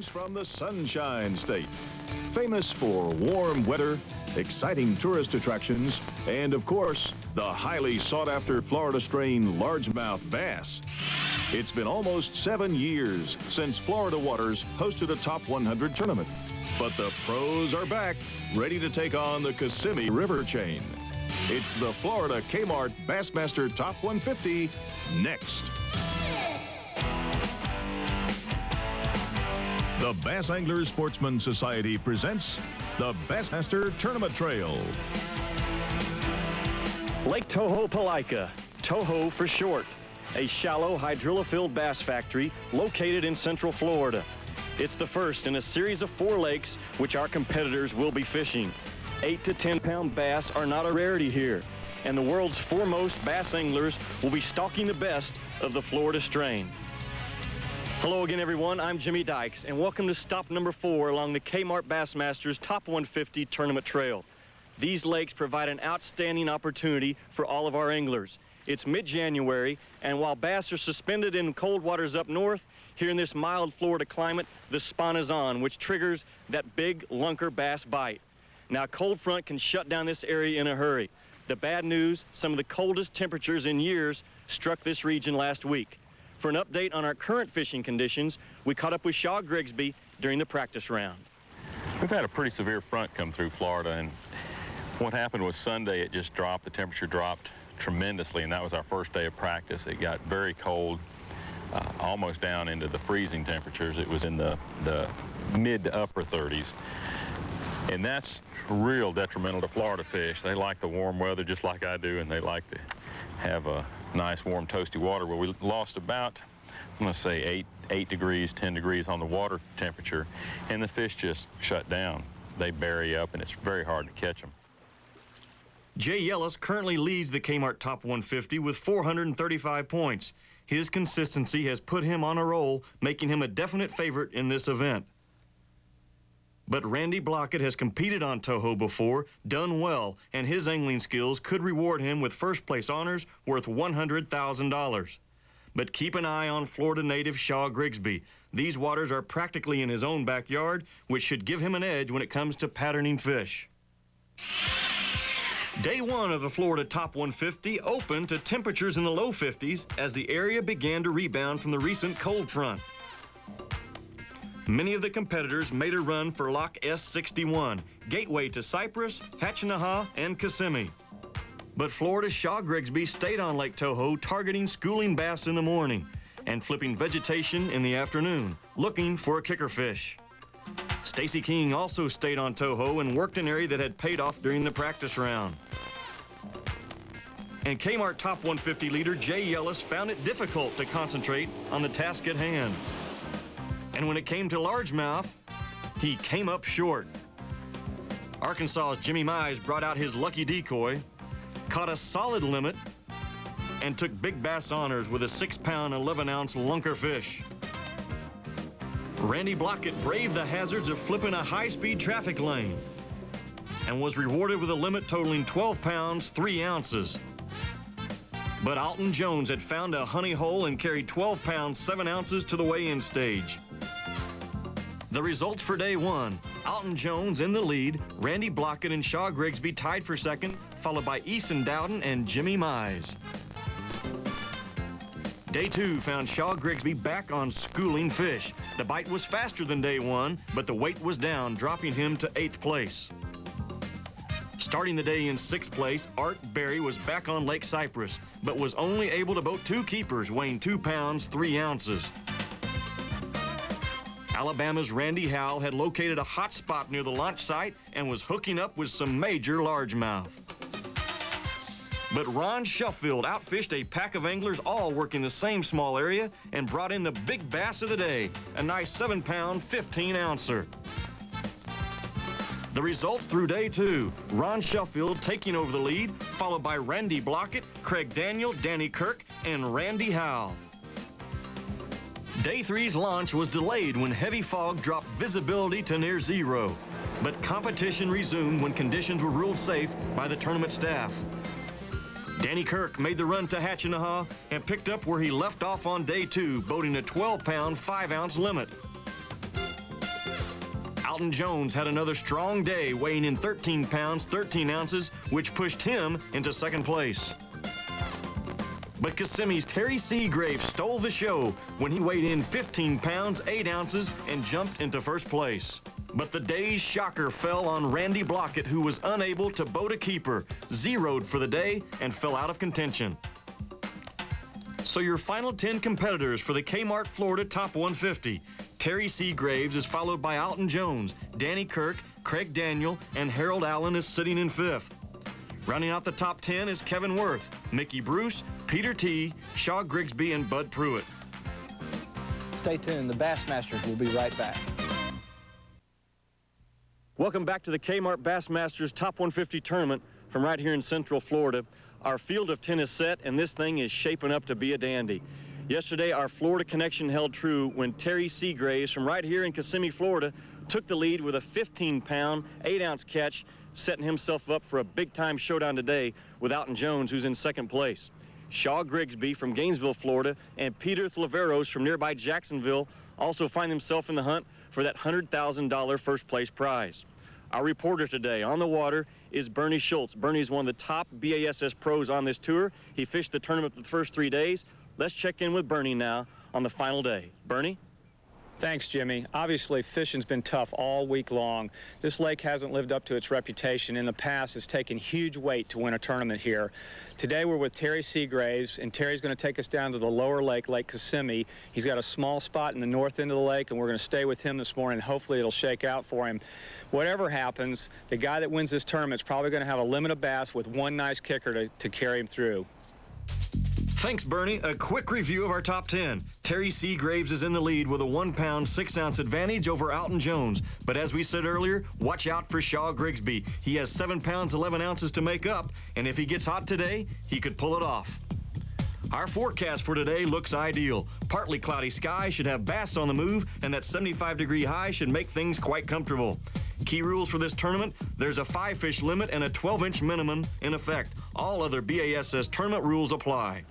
From the Sunshine State, famous for warm weather, exciting tourist attractions, and of course, the highly sought-after Florida strain largemouth bass. It's been almost 7 years since Florida Waters hosted a Top 100 tournament, but the pros are back, ready to take on the Kissimmee River chain. It's the Florida Kmart Bassmaster Top 150 next. The Bass Anglers Sportsman Society presents the Bassmaster Tournament Trail. Lake Toho, Palaika, Toho for short, a shallow hydrilla-filled bass factory located in Central Florida. It's the first in a series of 4 lakes which our competitors will be fishing. 8 to 10-pound bass are not a rarity here, and the world's foremost bass anglers will be stalking the best of the Florida strain. Hello again, everyone. I'm Jimmy Dykes, and welcome to stop number 4 along the Kmart Bassmasters Top 150 Tournament Trail. These lakes provide an outstanding opportunity for all of our anglers. It's mid-January, and while bass are suspended in cold waters up north, here in this mild Florida climate, the spawn is on, which triggers that big lunker bass bite. Now, cold front can shut down this area in a hurry. The bad news, some of the coldest temperatures in years struck this region last week. For an update on our current fishing conditions, we caught up with Shaw Grigsby during the practice round. We've had a pretty severe front come through Florida, and what happened was Sunday it just dropped. The temperature dropped tremendously, and that was our first day of practice. It got very cold, almost down into the freezing temperatures. It was in the mid to upper 30s. And that's real detrimental to Florida fish. They like the warm weather just like I do, and they like to have a nice, warm, toasty water. Well, we lost about, I'm going to say 8 degrees, 10 degrees on the water temperature, and the fish just shut down. They bury up, and it's very hard to catch them. Jay Yellis currently leads the Kmart Top 150 with 435 points. His consistency has put him on a roll, making him a definite favorite in this event. But Randy Blockett has competed on Toho before, done well, and his angling skills could reward him with first-place honors worth $100,000. But keep an eye on Florida native Shaw Grigsby. These waters are practically in his own backyard, which should give him an edge when it comes to patterning fish. Day 1 of the Florida Top 150 opened to temperatures in the low 50s as the area began to rebound from the recent cold front. Many of the competitors made a run for Loch S61, gateway to Cypress, Hatchinaha, and Kissimmee. But Florida's Shaw Grigsby stayed on Lake Toho, targeting schooling bass in the morning and flipping vegetation in the afternoon, looking for a kicker fish. Stacy King also stayed on Toho and worked an area that had paid off during the practice round. And Kmart Top 150 leader Jay Yellis found it difficult to concentrate on the task at hand. And when it came to largemouth, he came up short. Arkansas's Jimmy Mize brought out his lucky decoy, caught a solid limit, and took big bass honors with a 6-pound, 11-ounce lunker fish. Randy Blockett braved the hazards of flipping a high-speed traffic lane and was rewarded with a limit totaling 12 pounds, 3 ounces. But Alton Jones had found a honey hole and carried 12 pounds, 7 ounces to the weigh-in stage. The results for day 1, Alton Jones in the lead, Randy Blockett and Shaw Grigsby tied for second, followed by Eason Dowden and Jimmy Mize. Day 2 found Shaw Grigsby back on schooling fish. The bite was faster than day 1, but the weight was down, dropping him to 8th place. Starting the day in 6th place, Art Berry was back on Lake Cypress, but was only able to boat 2 keepers weighing 2 pounds, 3 ounces. Alabama's Randy Howell had located a hot spot near the launch site and was hooking up with some major largemouth. But Ron Sheffield outfished a pack of anglers all working the same small area and brought in the big bass of the day, a nice 7-pound, 15-ouncer. The results through day 2, Ron Sheffield taking over the lead, followed by Randy Blockett, Craig Daniel, Danny Kirk, and Randy Howell. Day 3's launch was delayed when heavy fog dropped visibility to near 0, but competition resumed when conditions were ruled safe by the tournament staff. Danny Kirk made the run to Hatchinaha and picked up where he left off on day 2, boating a 12-pound, 5-ounce limit. Alton Jones had another strong day, weighing in 13 pounds, 13 ounces, which pushed him into second place. But Kissimmee's Terry Seagrave stole the show when he weighed in 15 pounds, 8 ounces, and jumped into first place. But the day's shocker fell on Randy Blockett, who was unable to boat a keeper, zeroed for the day, and fell out of contention. So your final 10 competitors for the Kmart Florida Top 150. Terry Seagraves is followed by Alton Jones, Danny Kirk, Craig Daniel, and Harold Allen is sitting in 5th. Rounding out the top 10 is Kevin Worth, Mickey Bruce, Peter T., Shaw Grigsby, and Bud Pruitt. Stay tuned. The Bassmasters will be right back. Welcome back to the Kmart Bassmasters Top 150 tournament from right here in Central Florida. Our field of 10 is set, and this thing is shaping up to be a dandy. Yesterday, our Florida connection held true when Terry Seagraves from right here in Kissimmee, Florida, took the lead with a 15-pound, 8-ounce catch, setting himself up for a big-time showdown today with Alton Jones, who's in second place. Shaw Grigsby from Gainesville, Florida, and Peter Thlaveros from nearby Jacksonville also find themselves in the hunt for that $100,000 first-place prize. Our reporter today on the water is Bernie Schultz. Bernie's one of the top BASS pros on this tour. He fished the tournament for the first 3 days. Let's check in with Bernie now on the final day. Bernie? Thanks, Jimmy. Obviously, fishing's been tough all week long. This lake hasn't lived up to its reputation. In the past, it's taken huge weight to win a tournament here. Today, we're with Terry Seagraves, and Terry's going to take us down to the lower lake, Lake Kissimmee. He's got a small spot in the north end of the lake, and we're going to stay with him this morning. Hopefully, it'll shake out for him. Whatever happens, the guy that wins this tournament is probably going to have a limit of bass with one nice kicker to carry him through. Thanks, Bernie. A quick review of our top 10. Terry Seagraves is in the lead with a 1-pound, 6-ounce advantage over Alton Jones. But as we said earlier, watch out for Shaw Grigsby. He has 7 pounds, 11 ounces to make up, and if he gets hot today, he could pull it off. Our forecast for today looks ideal. Partly cloudy sky should have bass on the move, and that 75-degree high should make things quite comfortable. Key rules for this tournament: there's a 5-fish limit and a 12-inch minimum in effect. All other BASS tournament rules apply.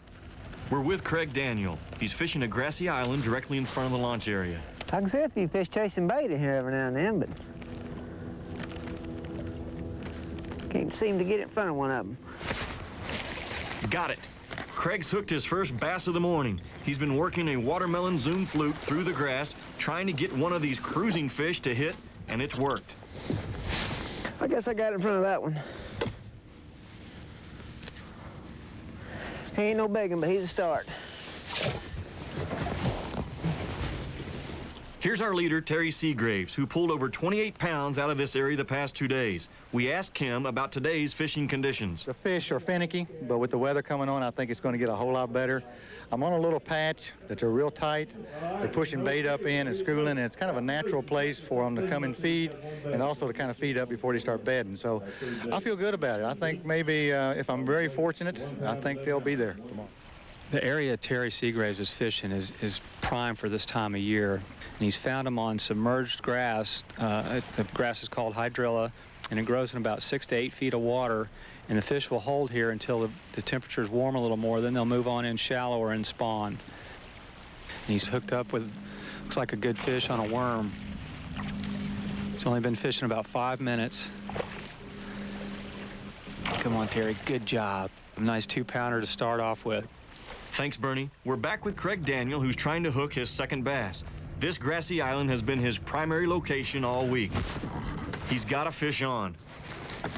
We're with Craig Daniel. He's fishing a grassy island directly in front of the launch area. I can see a few fish chasing bait in here every now and then, but can't seem to get in front of one of them. Got it. Craig's hooked his first bass of the morning. He's been working a watermelon zoom fluke through the grass, trying to get one of these cruising fish to hit, and it's worked. I guess I got in front of that one. He ain't no begging, but he's a start. Here's our leader, Terry Seagraves, who pulled over 28 pounds out of this area the past 2 days. We asked him about today's fishing conditions. The fish are finicky, but with the weather coming on, I think it's going to get a whole lot better. I'm on a little patch that they're real tight. They're pushing bait up in and schooling, and it's kind of a natural place for them to come and feed, and also to kind of feed up before they start bedding. So I feel good about it. I think maybe if I'm very fortunate, I think they'll be there tomorrow. The area Terry Seagraves is fishing is prime for this time of year. And he's found them on submerged grass. The grass is called hydrilla, and it grows in about 6 to 8 feet of water. And the fish will hold here until the temperatures warm a little more. Then they'll move on in shallower and spawn. And he's hooked up with, looks like a good fish on a worm. He's only been fishing about 5 minutes. Come on, Terry, good job. A nice 2-pounder to start off with. Thanks, Bernie. We're back with Craig Daniel, who's trying to hook his second bass. This grassy island has been his primary location all week. He's got a fish on.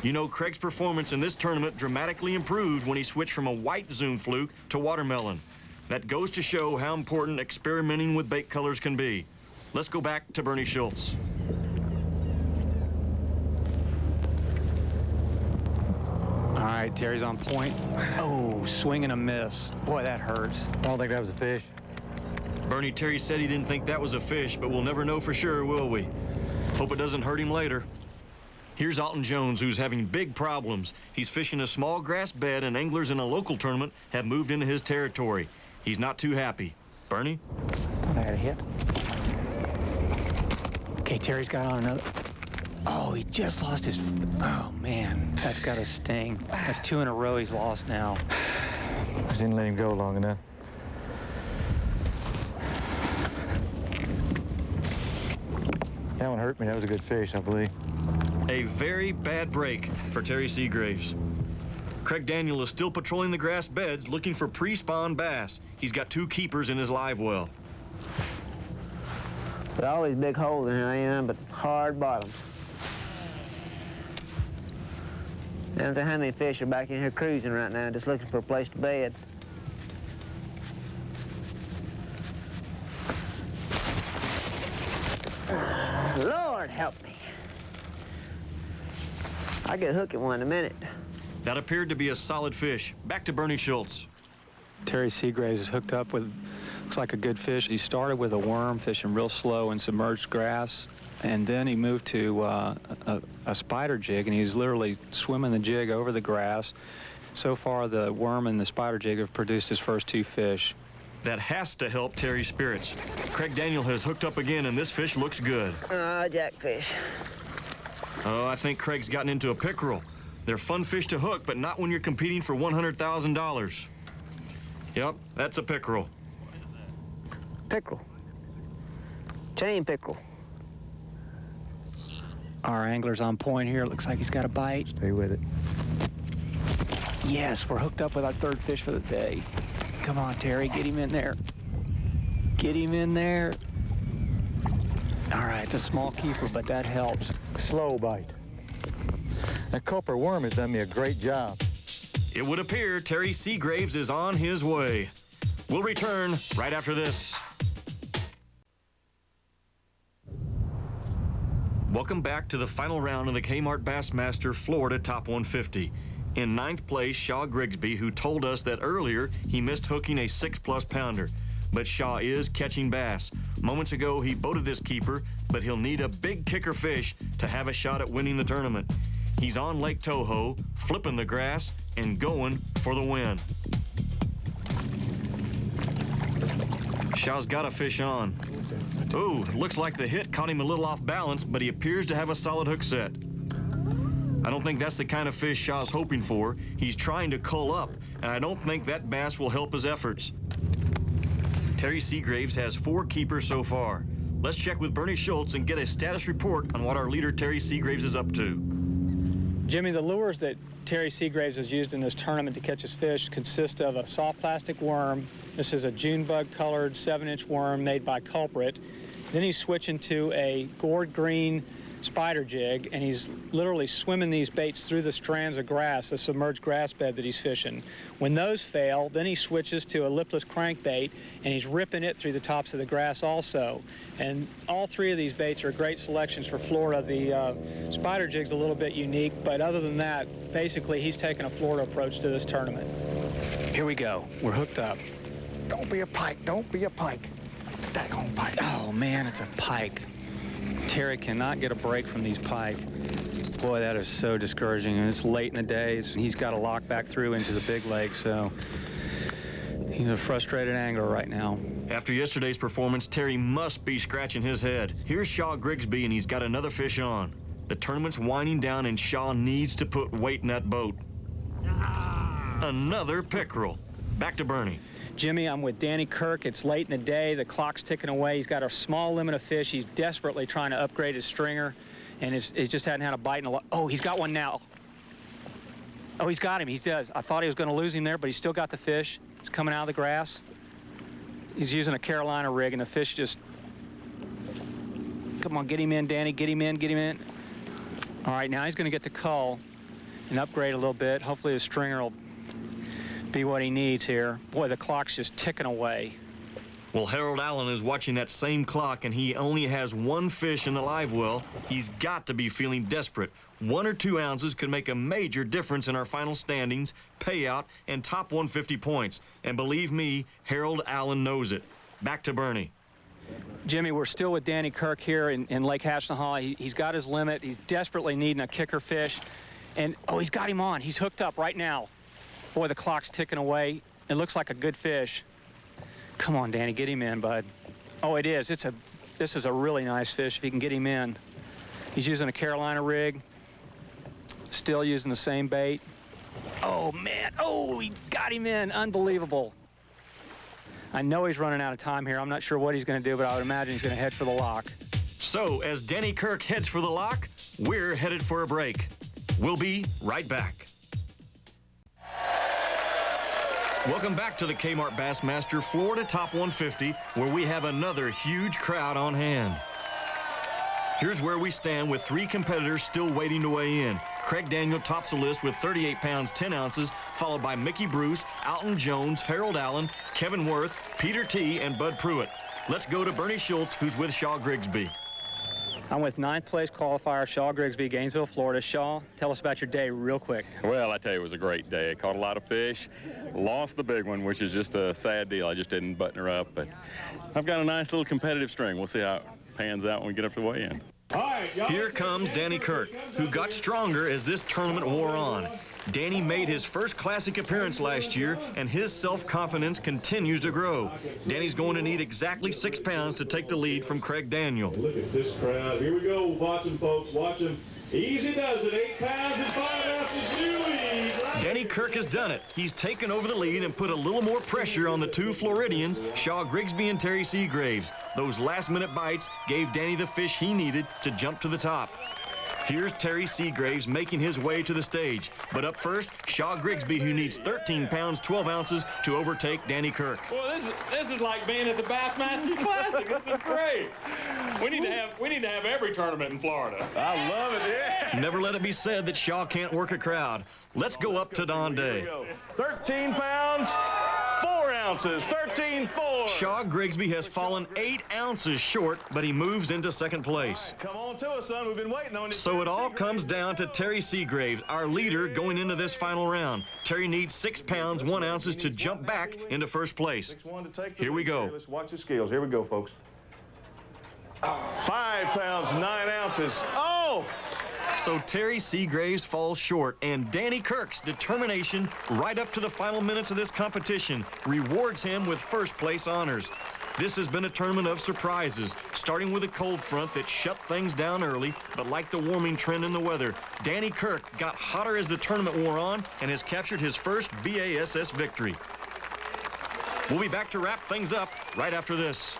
You know, Craig's performance in this tournament dramatically improved when he switched from a white zoom fluke to watermelon. That goes to show how important experimenting with bait colors can be. Let's go back to Bernie Schultz. All right, Terry's on point. Oh, swing and a miss. Boy, that hurts. I don't think that was a fish. Bernie, Terry said he didn't think that was a fish, but we'll never know for sure, will we? Hope it doesn't hurt him later. Here's Alton Jones, who's having big problems. He's fishing a small grass bed, and anglers in a local tournament have moved into his territory. He's not too happy. Bernie? I got a hit. Okay, Terry's got on another. Oh, he just lost his. Oh, man. That's got to sting. That's 2 in a row he's lost now. Just didn't let him go long enough. That one hurt me. That was a good fish, I believe. A very bad break for Terry Seagraves. Craig Daniel is still patrolling the grass beds looking for pre-spawn bass. He's got 2 keepers in his live well. But all these big holes in here ain't nothing but hard bottom. I don't know how many fish are back in here cruising right now, just looking for a place to bed. Lord help me. I get hooking one in a minute. That appeared to be a solid fish. Back to Bernie Schultz. Terry Seagraves is hooked up with, looks like a good fish. He started with a worm, fishing real slow in submerged grass, and then he moved to a spider jig, and he's literally swimming the jig over the grass. So far, the worm and the spider jig have produced his first 2 fish. That has to help Terry's spirits. Craig Daniel has hooked up again, and this fish looks good. Jackfish. Oh, I think Craig's gotten into a pickerel. They're fun fish to hook, but not when you're competing for $100,000. Yep, that's a pickerel. Pickerel. Chain pickerel. Our angler's on point here. It looks like he's got a bite. Stay with it. Yes, we're hooked up with our 3rd fish for the day. Come on, Terry, get him in there. Get him in there. All right, it's a small keeper, but that helps. Slow bite. That copper worm has done me a great job. It would appear Terry Seagraves is on his way. We'll return right after this. Welcome back to the final round of the Kmart Bassmaster Florida Top 150. In 9th place, Shaw Grigsby, who told us that earlier he missed hooking a 6+ pounder. But Shaw is catching bass. Moments ago, he boated this keeper, but he'll need a big kicker fish to have a shot at winning the tournament. He's on Lake Toho, flipping the grass and going for the win. Shaw's got a fish on. Ooh, looks like the hit caught him a little off balance, but he appears to have a solid hook set. I don't think that's the kind of fish Shaw's hoping for. He's trying to cull up, and I don't think that bass will help his efforts. Terry Seagraves has 4 keepers so far. Let's check with Bernie Schultz and get a status report on what our leader Terry Seagraves is up to. Jimmy, the lures that Terry Seagraves has used in this tournament to catch his fish consist of a soft plastic worm. This is a June bug colored 7-inch worm made by Culprit. Then he's switching to a gourd green spider jig, and he's literally swimming these baits through the strands of grass, the submerged grass bed that he's fishing. When those fail, then he switches to a lipless crankbait, and he's ripping it through the tops of the grass also. And all 3 of these baits are great selections for Florida. The spider jig's a little bit unique, but other than that, basically he's taken a Florida approach to this tournament. Here we go. We're hooked up. Don't be a pike. Don't be a pike. Daggone pike. Oh, man, it's a pike. Terry cannot get a break from these pike. Boy, that is so discouraging, and it's late in the day. He's got to lock back through into the big lake, so he's a frustrated angler right now. After yesterday's performance, Terry must be scratching his head. Here's Shaw Grigsby, and he's got another fish on. The tournament's winding down, and Shaw needs to put weight in that boat. Another pickerel. Back to Bernie. Jimmy, I'm with Danny Kirk. It's late in the day. The clock's ticking away. He's got a small limit of fish. He's desperately trying to upgrade his stringer, and he just hadn't had a bite in a while. Oh, he's got one now. Oh, he's got him. He does. I thought he was going to lose him there, but he's still got the fish. He's coming out of the grass. He's using a Carolina rig, and the fish just... Come on, get him in, Danny. Get him in, get him in. All right, now he's going to get the cull and upgrade a little bit. Hopefully his stringer will be what he needs here. Boy, the clock's just ticking away. Well, Harold Allen is watching that same clock, and he only has 1 fish in the live well. He's got to be feeling desperate. 1 or 2 ounces could make a major difference in our final standings, payout, and top 150 points. And believe me, Harold Allen knows it. Back to Bernie. Jimmy, we're still with Danny Kirk here in Lake Hashtanaw. He's got his limit. He's desperately needing a kicker fish. And, oh, he's got him on. He's hooked up right now. Boy, the clock's ticking away. It looks like a good fish. Come on, Danny, get him in, bud. Oh, it is. This is a really nice fish if you can get him in. He's using a Carolina rig. Still using the same bait. Oh, man. Oh, he got him in. Unbelievable. I know he's running out of time here. I'm not sure what he's going to do, but I would imagine he's going to head for the lock. So, as Danny Kirk heads for the lock, we're headed for a break. We'll be right back. Welcome back to the Kmart Bassmaster Florida Top 150, where we have another huge crowd on hand. Here's where we stand with 3 competitors still waiting to weigh in. Craig Daniel tops the list with 38 pounds, 10 ounces, followed by Mickey Bruce, Alton Jones, Harold Allen, Kevin Worth, Peter T., and Bud Pruitt. Let's go to Bernie Schultz, who's with Shaw Grigsby. I'm with 9th place qualifier Shaw Grigsby, Gainesville, Florida. Shaw, tell us about your day real quick. Well, I tell you, it was a great day. I caught a lot of fish, lost the big one, which is just a sad deal. I just didn't button her up, but I've got a nice little competitive string. We'll see how it pans out when we get up to the weigh-in. Here comes Danny Kirk, who got stronger as this tournament wore on. Danny made his first classic appearance last year, and his self-confidence continues to grow. Danny's going to need exactly 6 pounds to take the lead from Craig Daniel. Look at this crowd. Here we go. Watch him, folks. Watch him. Easy does it. 8 pounds and 5 ounces new lead. Danny Kirk has done it. He's taken over the lead and put a little more pressure on the 2 Floridians, Shaw Grigsby and Terry Seagraves. Those last-minute bites gave Danny the fish he needed to jump to the top. Here's Terry Seagraves making his way to the stage. But up first, Shaw Grigsby, who needs 13 pounds, 12 ounces to overtake Danny Kirk. Well, this is like being at the Bassmaster Classic. This is great. We need to have every tournament in Florida. I love it, yeah. Never let it be said that Shaw can't work a crowd. Let's go up to Don Day. 13 pounds, 4 ounces. 13-4. Shaw Grigsby has fallen 8 ounces short, but he moves into second place. Come on to us, son. We've been waiting on you. So it all comes down to Terry Seagraves, our leader going into this final round. Terry needs 6 pounds, 1 ounces to jump back into first place. Here we go. Let's watch the scales. Here we go, folks. 5 pounds, 9 ounces. Oh! So Terry Seagraves falls short, and Danny Kirk's determination right up to the final minutes of this competition rewards him with first place honors. This has been a tournament of surprises, starting with a cold front that shut things down early, but like the warming trend in the weather, Danny Kirk got hotter as the tournament wore on and has captured his first BASS victory. We'll be back to wrap things up right after this.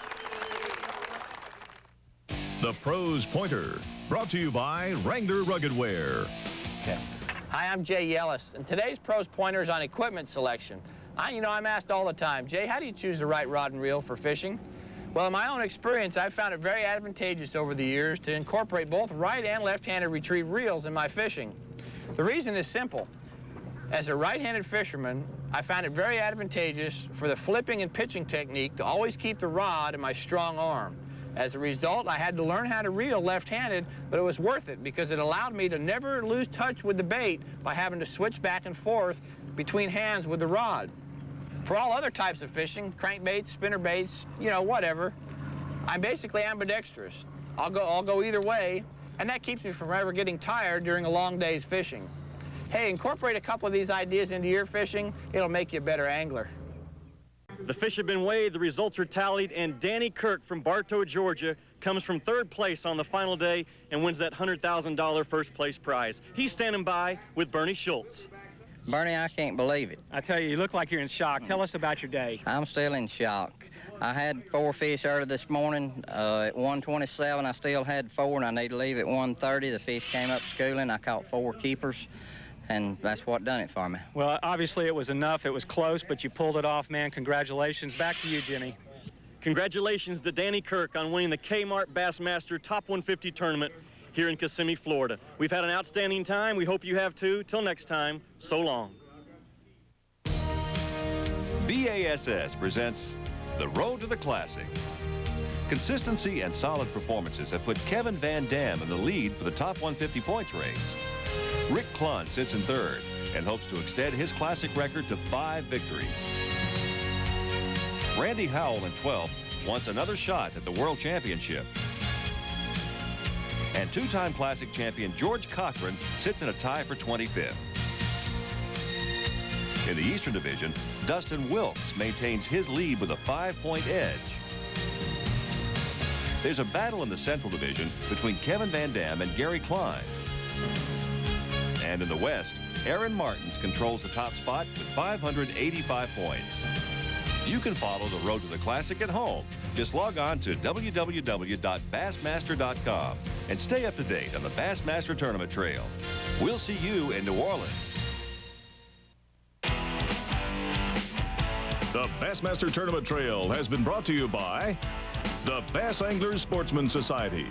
The Pros Pointer, brought to you by Wrangler Rugged Wear. Okay. Hi, I'm Jay Yellis, and today's Pros Pointer is on equipment selection. I'm asked all the time, Jay, how do you choose the right rod and reel for fishing? Well, in my own experience, I've found it very advantageous over the years to incorporate both right and left-handed retrieve reels in my fishing. The reason is simple. As a right-handed fisherman, I found it very advantageous for the flipping and pitching technique to always keep the rod in my strong arm. As a result, I had to learn how to reel left-handed, but it was worth it because it allowed me to never lose touch with the bait by having to switch back and forth between hands with the rod. For all other types of fishing, crankbaits, spinnerbaits, whatever, I'm basically ambidextrous. I'll go either way, and that keeps me from ever getting tired during a long day's fishing. Hey, incorporate a couple of these ideas into your fishing, it'll make you a better angler. The fish have been weighed, the results are tallied, and Danny Kirk from Bartow, Georgia, comes from 3rd place on the final day and wins that $100,000 first place prize. He's standing by with Bernie Schultz. Bernie, I can't believe it. I tell you look like you're in shock. Tell us about your day. I'm still in shock. I had 4 fish early this morning. At 1:27, I still had 4, and I need to leave at 1:30. The fish came up schooling. I caught 4 keepers, and that's what done it for me. Well, obviously it was enough. It was close, but you pulled it off, man. Congratulations. Back to you, Jimmy. Congratulations to Danny Kirk on winning the Kmart Bassmaster Top 150 tournament here in Kissimmee, Florida. We've had an outstanding time. We hope you have too. Till next time, so long. BASS presents The Road to the Classic. Consistency and solid performances have put Kevin Van Dam in the lead for the top 150 points race. Rick Klun sits in 3rd and hopes to extend his classic record to 5 victories. Randy Howell in 12th wants another shot at the World Championship. And 2-time classic champion George Cochran sits in a tie for 25th. In the Eastern Division, Dustin Wilkes maintains his lead with a 5-point edge. There's a battle in the Central Division between Kevin Van Dam and Gary Klein. And in the West, Aaron Martins controls the top spot with 585 points. You can follow the Road to the Classic at home Just log on to www.bassmaster.com and stay up to date on the Bassmaster Tournament Trail. We'll see you in New Orleans. The Bassmaster Tournament Trail has been brought to you by the Bass Anglers Sportsman Society,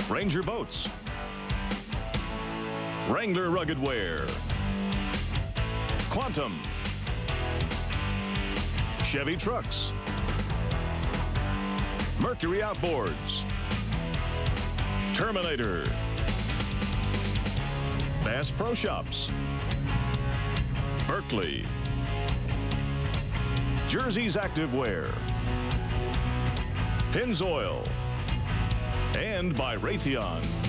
Ranger Boats, Wrangler Rugged Wear, Quantum, Chevy Trucks, Mercury Outboards, Terminator, Bass Pro Shops, Berkeley, Jersey's Activewear, Pennzoil, and by Raytheon.